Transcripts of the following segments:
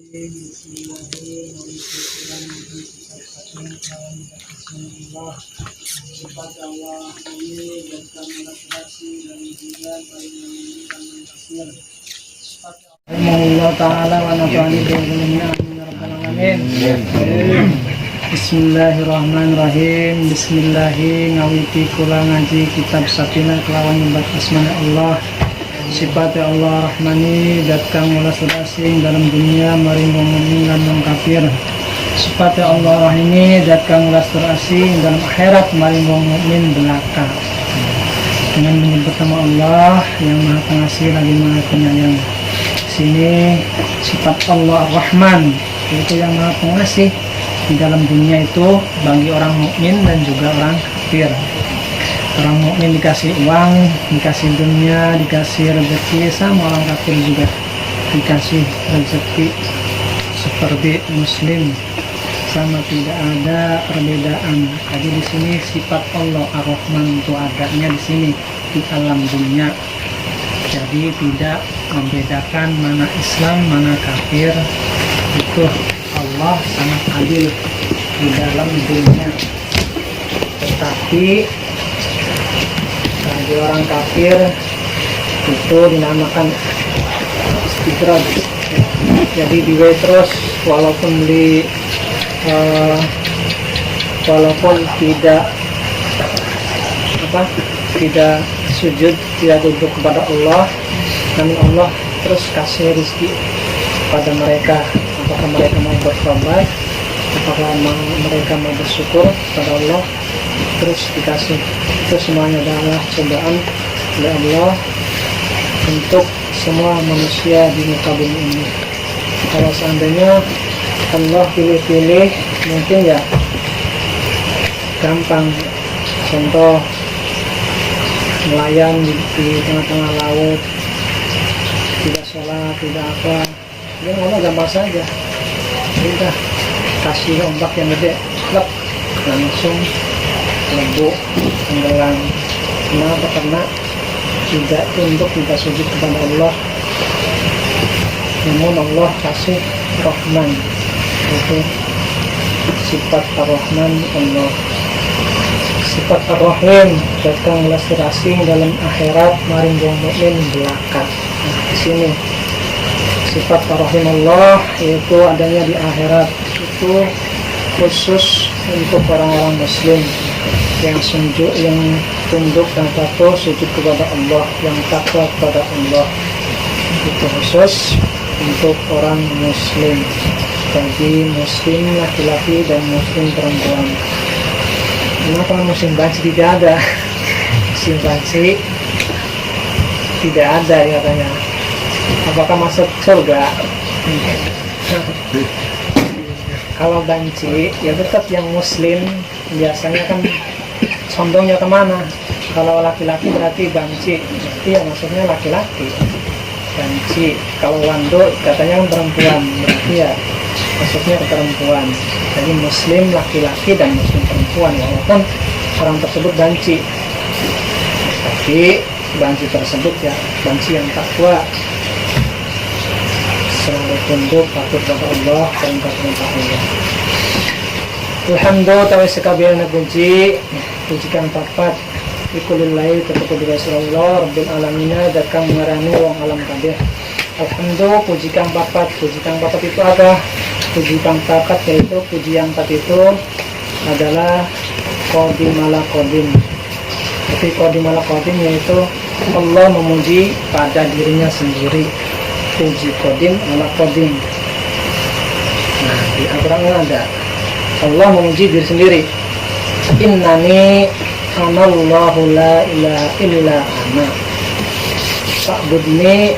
Allah Ta'ala wa nafa'ani bi'ilmihi amin ya rabbal alamin. Bismillahirrahmanirrahim. Bismillahi ngawiti kula ngaji kitab Sakinah kelawan nyebut asmana Allah. Sifat Allah Rahmani dat kang ulas asing dalam dunia maring wong mukmin lan wong kafir. Sifat Allah Rahimi dat kang ulas asing dalam akhirat maring wong mukmin belaka. Dengan menyebut nama Allah yang Maha Pengasih lagi Maha Penyayang. Sini sifat Allah Rahman, yaitu yang Maha Pengasih di dalam dunia itu bagi orang mukmin dan juga orang kafir. Orang mukmin dikasih uang, dikasih dunia, dikasih rezeki, sama orang kafir juga dikasih rezeki seperti muslim, sama tidak ada perbedaan. Jadi di sini sifat Allah Ar-Rahman itu adanya di sini di alam dunia. Jadi tidak membedakan mana Islam, mana kafir. Itu Allah sangat adil di dalam dunia. Tetapi bagi orang kafir itu dinamakan istidraj. Jadi diwe terus walaupun tidak sujud, tidak tunduk kepada Allah, namun Allah terus kasih rezeki pada mereka. Apakah mereka mau bertobat, apakah mereka mau bersyukur pada Allah, terus dikasih. Itu semuanya adalah cobaan oleh Allah untuk semua manusia di muka bumi ini. Kalau seandainya Allah pilih-pilih, mungkin ya gampang. Contoh, nelayan di tengah-tengah laut, tidak sholat, tidak apa, ya Allah gampang saja. Udah kasih ombak yang gede, lep, langsung lebuk, tenggelam. Kenapa? Karena tidak tunduk, tidak sujud kepada Allah. Namun Allah kasih Rahman, itu sifat Ar-Rahman Allah. Sifat Ar-Rahim datang asing dalam akhirat maring wong mukmin belaka. Nah, di sini sifat Ar-Rahim Allah yaitu adanya di akhirat, itu khusus untuk orang-orang muslim yang tunduk dan patuh sujud kepada Allah, yang takwa kepada Allah. Itu khusus untuk orang muslim, bagi muslim laki-laki dan muslim perempuan. Kenapa muslim banci tidak ada? Muslim banci tidak ada ya katanya. Apakah masuk surga? Kalau banci ya tetap yang muslim, biasanya kan condongnya kemana? Kalau laki-laki berarti banci, berarti ya maksudnya laki-laki. Banci, kalau wando katanya kan perempuan, berarti ya maksudnya perempuan. Jadi muslim laki-laki dan muslim perempuan, walaupun orang tersebut banci, tapi banci tersebut ya banci yang takwa, selalu tunduk patuh kepada Allah dan perintah Allah. Alhamdulillah tawai sekabian puji kang papat ikulillahi kepada Rasulullah Rabbil Alamina dakang mengarani wong alam kabeh. Alhamdulillah puji kang papat itu apa? Puji kang papat yaitu puji yang empat itu adalah qadim ala qadim. Tapi qadim ala qadim yaitu Allah memuji pada dirinya sendiri. Puji qadim ala qadim. Nah, di Al-Quran ada Allah memuji diri sendiri. Innani anallahu la ilaha illa ana fa'budni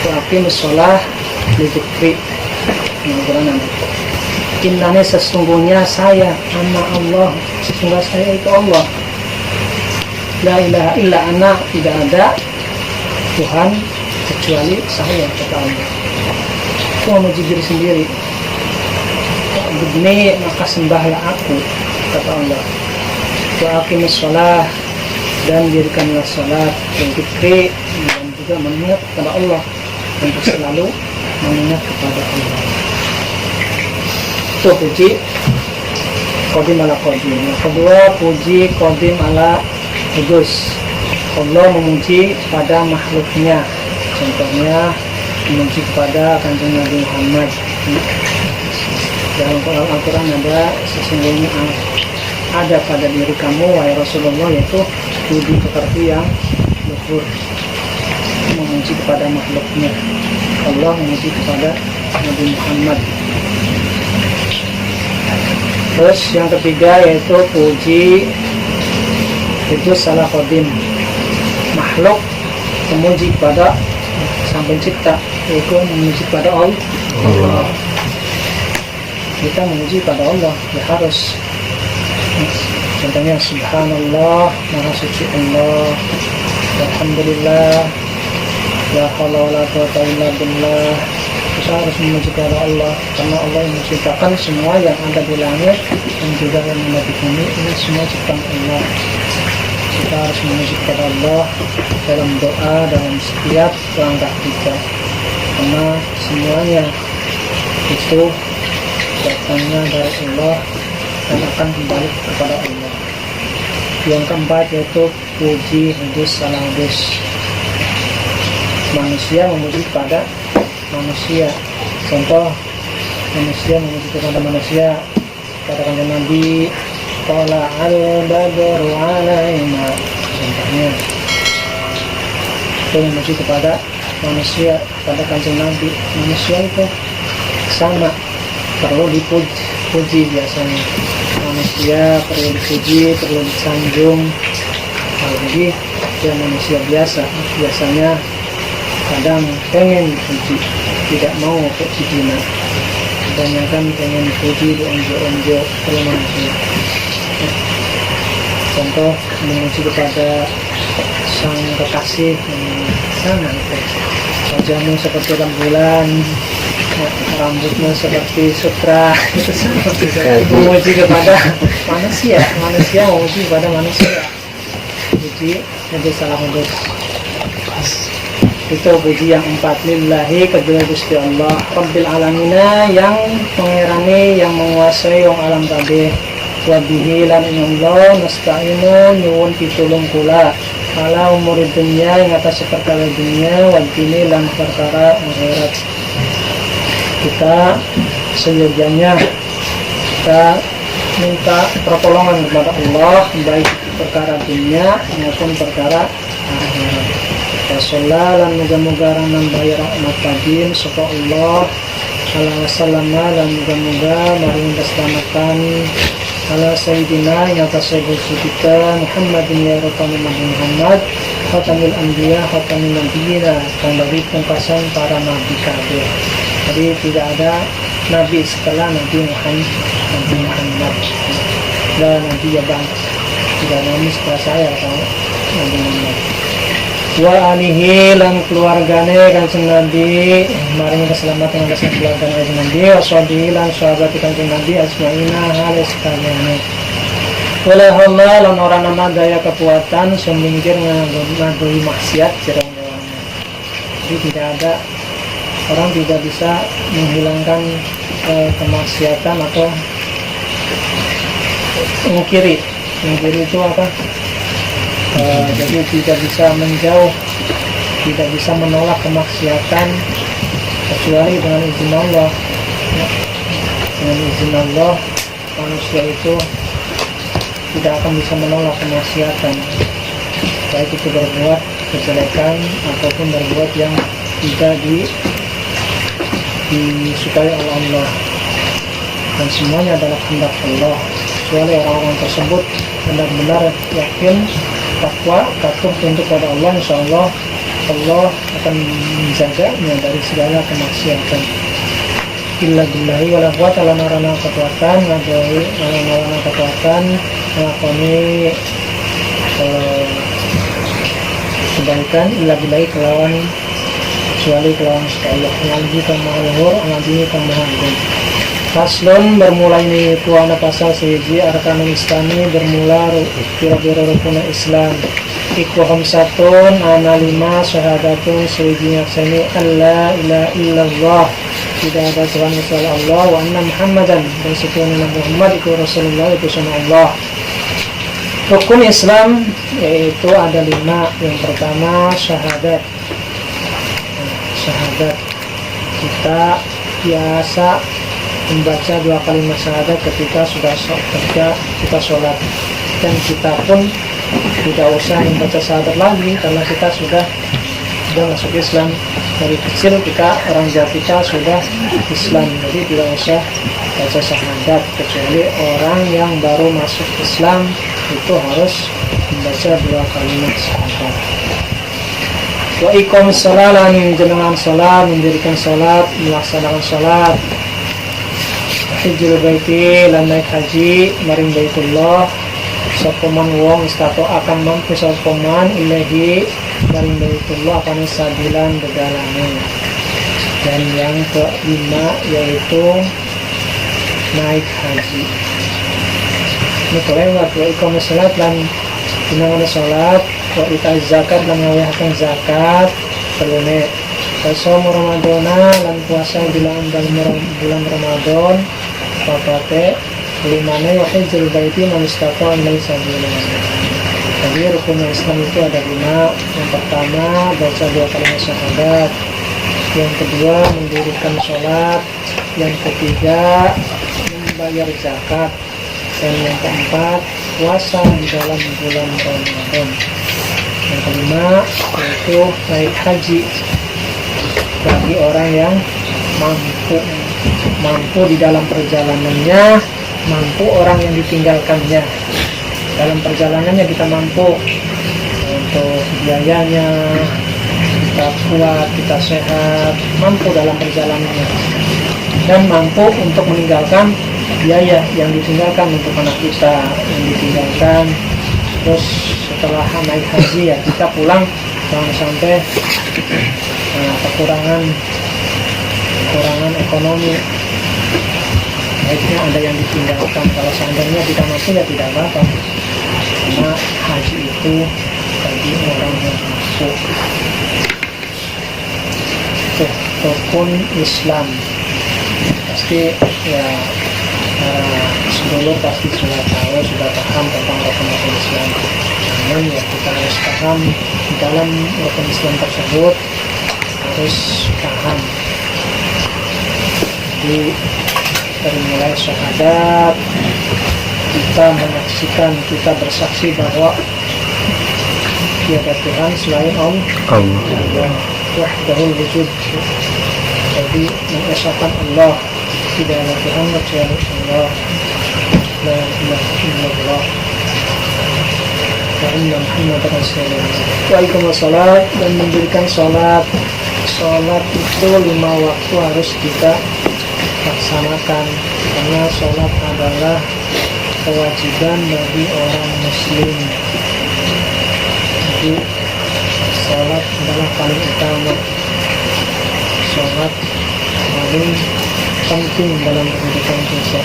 wa aqimus shalah li dzikri. Innani sesungguhnya saya, ana Allah, sesungguhnya saya itu Allah. La ilaha illa ana, tidak ada Tuhan kecuali saya, kata Allah. Itu memuji diri sendiri. Begini maka sembahlah aku, kata Allah. Wa aqimus shalah, dan dirikanlah salat, dan dzikri, dan juga mengingat kepada Allah untuk selalu mengingat kepada Allah. Itu puji qadim ala qadim. Yang kedua, puji qadim ala hudus. Allah memuji pada makhluknya. Contohnya memuji kepada Kanjeng Nabi Muhammad. Dalam Al-Quran ada, sesungguhnya ada pada diri kamu wahai Rasulullah, yaitu budi pekerti yang luhur. Memuji kepada makhluknya. Allah memuji kepada Nabi Muhammad. Terus yang ketiga yaitu puji itu salah qadim. Makhluk memuji kepada Sang Pencipta, yaitu memuji kepada Allah. Kita memuji pada Allah, ya harus. Contohnya subhanallah, maha suci Allah, alhamdulillah, la haula wala quwwata illa billah. Kita harus memuji kepada Allah karena Allah yang menciptakan semua yang ada di langit dan juga yang ada di bumi. Ini semua ciptaan Allah. Kita harus memuji kepada Allah dalam doa, dalam setiap langkah kita, karena semuanya itu datangnya dari Allah dan akan kembali kepada Allah. Yang keempat yaitu puji hudus salah hudus. Manusia memuji kepada manusia. Contoh, manusia memuji kepada manusia. Katakan Nabi qala al-badru alaina. Contohnya itu memuji kepada manusia, pada Kanjeng Nabi. Manusia itu sama, perlu dipuji biasanya. Manusia perlu dipuji, perlu disanjung. Jadi dia manusia biasanya kadang pengen dipuji, tidak mau puji dina. Kebanyakan pengen dipuji, diunjuk-unjuk, perlu manusia. Contoh, memuji kepada sang kekasih sana itu. Wajahmu seperti rembulan, rambutmu seperti sutra. Itu seperti memuji kepada manusia memuji kepada manusia. Puji itu salah hudus. Itu puji yang empat. Lillahi kedua Gusti Allah Rabbil Alamina, yang mengerani, yang menguasai wong alam kabeh. Wabihi lan Allah nasta'inu nyuwun pitulung kula ala umur dunya, yang atas perkara dunia, wadini lan perkara akhirat. Kita seyogianya kita minta pertolongan kepada Allah, baik perkara dunia maupun perkara akhirat. Rasulullah lan muga-muga nambah rahmat kadin sapa Allah ala wasallama, lan muga-muga maring keselamatan ala sayyidina yang atas kita Muhammadin ya Rabbana Muhammad khatamil anbiya khatamil nabiyina, dan dari pungkasan para nabi kabeh. Jadi tidak ada nabi setelah Nabi Muhammad dan nabi ya bang, tidak nabi setelah saya atau Nabi Muhammad. Wa alihi lan keluargane Kanjeng Nabi, maring keselamatan atas keluarga Kanjeng Nabi, washabihi lan sahabat Kanjeng Nabi asmaina halis sekalian. Wala haula lan ora nama daya kekuatan semingkir ngadoi maksiat jerong-jerongnya. Jadi tidak ada, orang tidak bisa menghilangkan kemaksiatan atau mengkiri itu apa? Jadi tidak bisa menjauh, tidak bisa menolak kemaksiatan kecuali dengan izin Allah. Dengan izin Allah, manusia itu tidak akan bisa menolak kemaksiatan, baik itu berbuat kejelekan ataupun berbuat yang tidak disukai oleh Allah, dan semuanya adalah kehendak Allah, kecuali orang-orang tersebut benar-benar yakin, takwa, patuh tunduk pada Allah. Insya Allah Allah akan menjaganya dari segala kemaksiatan. Illa billahi wala quwwata illa billah, kekuatan ngadoi ngalana kekuatan nglakoni kebaikan illa billahi kecuali kelawan Allah. Ngaji kang maha luhur, ngaji kang maha agung. Faslun bermula ini tuana pasal sehiji arkanul islami bermula kira-kira rukun Islam iku khamsatun ana 5 syahadatun sehiji nyaksani alla ilaha illallah tidak ada Tuhan kecuali Allah wa anna Muhammadan dan sesungguhnya Muhammad itu Rasulullah itu sama Allah. Rukun Islam yaitu ada 5. Yang pertama syahadat. Syahadat kita biasa membaca 2 kalimat syahadat ketika kita sholat, dan kita pun tidak usah membaca syahadat lagi karena kita sudah masuk Islam. Dari kecil orang tua kita sudah Islam, jadi tidak usah baca syahadat, kecuali orang yang baru masuk Islam itu harus membaca 2 kalimat syahadat. Wa iqam sholalan jenengan sholat, mendirikan sholat, melaksanakan sholat. Hijrul baiti lan naik haji maring baitullah sapoman wong istato akan mampu sapoman ilahi maring baitullah akan sabilan begalane. Dan yang ke-5 yaitu naik haji. Ini kelewat wa iqamus salat lan dinangan salat wa ita zakat lan ngawehkan zakat perlune. Puasa Ramadana lan puasa bulan Ramadan papate limane wa hijrul baiti man istata'a ilaihi sabila. Jadi rukun Islam itu ada 5. Yang pertama baca 2 kalimat syahadat, yang kedua mendirikan sholat, yang ketiga membayar zakat, dan yang keempat puasa di dalam bulan Ramadan. Yang kelima yaitu naik haji bagi orang yang mampu di dalam perjalanannya, mampu orang yang ditinggalkannya. Dalam perjalanannya kita mampu untuk biayanya, kita kuat, kita sehat, mampu dalam perjalanannya, dan mampu untuk meninggalkan biaya yang ditinggalkan untuk anak kita yang ditinggalkan. Terus setelah naik haji ya kita pulang jangan sampai kekurangan ekonomi, baiknya ada yang ditinggalkan. Kalau seandainya tidak mampu ya tidak apa-apa, karena haji itu bagi orang yang mampu. Rukun Islam pasti ya sebelum pasti sudah tahu, sudah paham tentang rukun Islam. Namun ya kita harus paham di dalam rukun Islam tersebut, harus paham. Jadi dari mulai syahadat, kita menyaksikan, kita bersaksi bahwa tiada Tuhan selain Allah, wahdahul wujud. Jadi mengesahkan Allah, tidak ada Tuhan kecuali Allah, la ilaha illallah wa anna Muhammadar Rasulullah. Wa iqamus shalat dan mendirikan sholat. Sholat itu 5 waktu harus kita laksanakan, karena sholat adalah kewajiban bagi orang muslim. Jadi sholat adalah paling utama, sholat paling penting dalam kehidupan kita.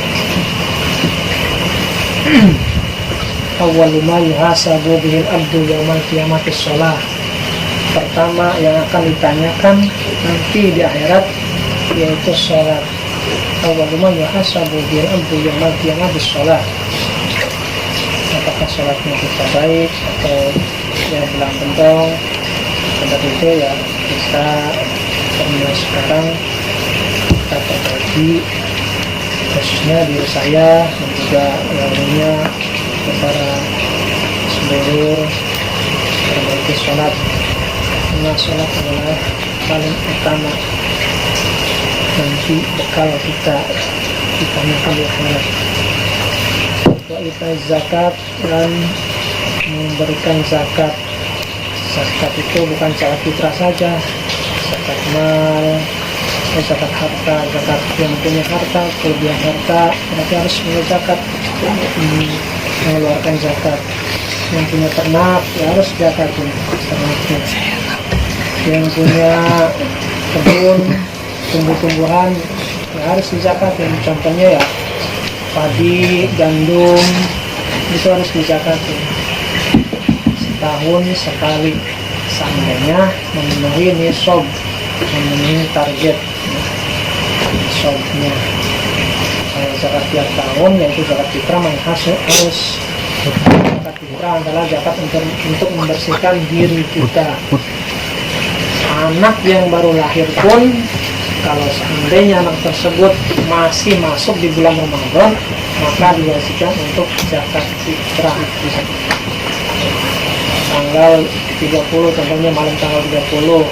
Awwalu ma yuhasabu bihil abdu yaumal qiyamati sholat. Pertama yang akan ditanyakan nanti di akhirat yaitu sholat. Awwalu ma yuhasabu bihil abdu yaumal qiyamati sholat. Apakah sholatnya kita baik atau ya belang bentong. Pada itu ya kita mulai sekarang kita perbaiki, khususnya diri saya dan juga lainnya, kepada seluruh perbaiki sholat. Karena sholat adalah paling utama, nanti bekal kita ditanyakan di akhirat. Wa ita zakat dan memberikan zakat. Zakat itu bukan zakat fitrah saja, zakat mal, zakat harta, zakat yang punya harta, kelebihan harta, berarti harus punya zakat, mengeluarkan zakat. Yang punya ternak ya harus zakat ternaknya. Yang punya kebun, tumbuh-tumbuhan ya harus dizakatin. Contohnya ya padi, gandum itu harus dizakatin setahun sekali seandainya memenuhi nisab, memenuhi target nisabnya. Zakat tiap tahun yaitu zakat fitrah harus zakat fitrah adalah zakat untuk membersihkan diri kita. Anak yang baru lahir pun kalau seandainya anak tersebut masih masuk di bulan Ramadan, maka diwajibkan untuk zakat fitrah. Tanggal 30 contohnya malam tanggal 30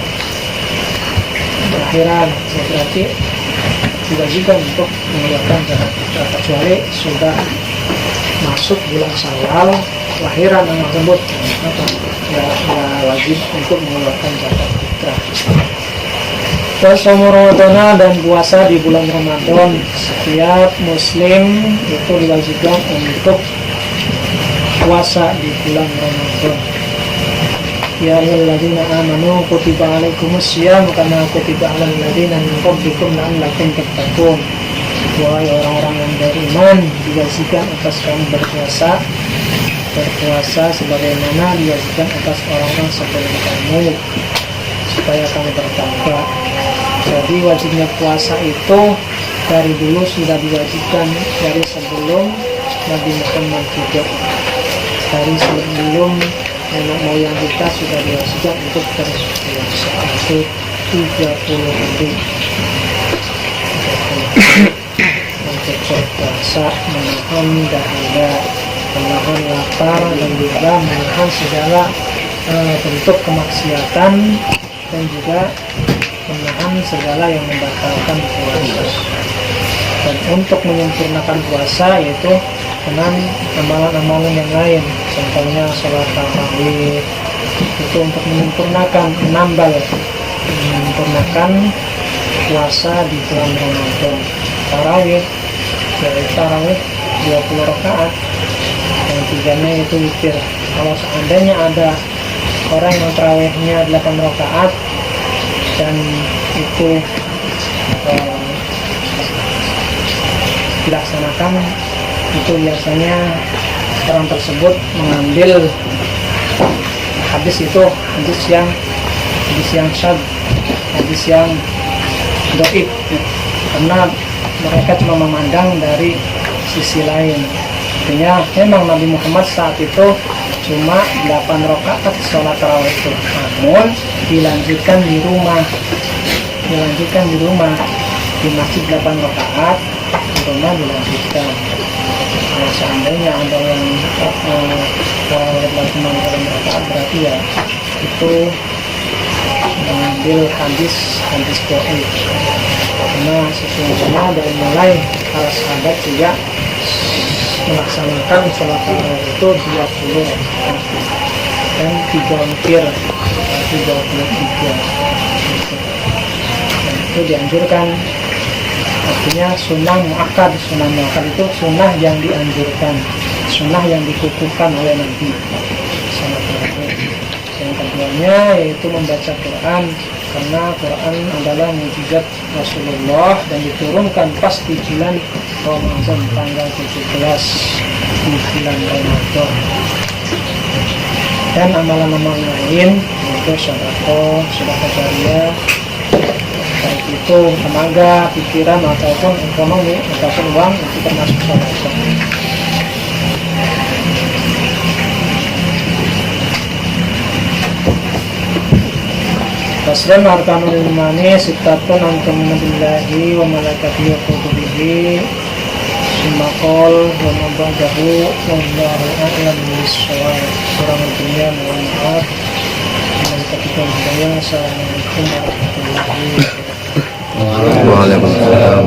akhiran, berarti diwajibkan untuk mengeluarkan zakat fitrah kecuali sudah masuk bulan Syawal lahiran anak tersebut, maka nggak wajib untuk mengeluarkan zakat fitrah. Puasa Ramadan dan puasa di bulan Ramadan, setiap muslim itu diwajibkan untuk puasa di bulan Ramadan. Ya ayyuhalladzina amanu kutiba alaikumussyam kama kutiba alal ladzina min qablikum la'allakum tattaqun. Wahai orang-orang yang beriman, diwajibkan atas kamu berpuasa sebagaimana diwajibkan atas orang-orang sebelum kamu supaya kamu bertakwa. Jadi wajibnya puasa itu dari dulu sudah diwajibkan, dari sebelum Nabi Muhammad juga, dari sebelum nenek moyang kita sudah diwajibkan untuk berpuasa itu 30 hari untuk berpuasa, menahan dahaga, menahan lapar, dan juga menahan segala bentuk kemaksiatan, dan juga menahan segala yang membatalkan puasa. Dan untuk menyempurnakan puasa yaitu dengan amalan-amalan yang lain, contohnya sholat tarawih itu untuk menyempurnakan puasa di bulan Ramadan. Tarawih yaitu tarawih 20 rakaat, yang tiganya itu witir. Kalau seandainya ada orang yang tarawihnya 8 rakaat dan itu dilaksanakan, itu biasanya orang tersebut mengambil hadis yang syadz, hadis yang dhaif, karena mereka cuma memandang dari sisi lain. Artinya memang Nabi Muhammad saat itu cuma 8 rakaat sholat tarawih itu, namun dilanjutkan di rumah di masjid 8 rakaat, di rumah dilanjutkan. Kalau seandainya ada yang cuma 8 rakaat, berarti ya itu mengambil hadis dhaif. Karena sesungguhnya dari mulai para sahabat juga melaksanakan sholat tarawih itu 20 rakaat dan 3 witir, 33. Itu dianjurkan, artinya sunnah muakkad. Sunnah muakkad itu sunnah yang dianjurkan, sunnah yang dikukuhkan oleh Nabi sholat tarawih. Yang keduanya yaitu membaca Quran, karena Quran adalah mukjizat Rasulullah dan diturunkan pas di bulan Ramadan tanggal 17 di bulan Ramadan. Dan amalan-amalan lain yaitu sedekah jariyah, baik itu tenaga, pikiran ataupun ekonomi ataupun uang, itu termasuk sedekah. Taslim arkanul imani sittatun antumina billahi wa malaikatihi wa kutubihi sumakol wa mabadahu wa ma'a'lam bisawal. Kurang lebihnya mohon maaf. Assalamualaikum warahmatullahi wabarakatuh. Waalaikumsalam.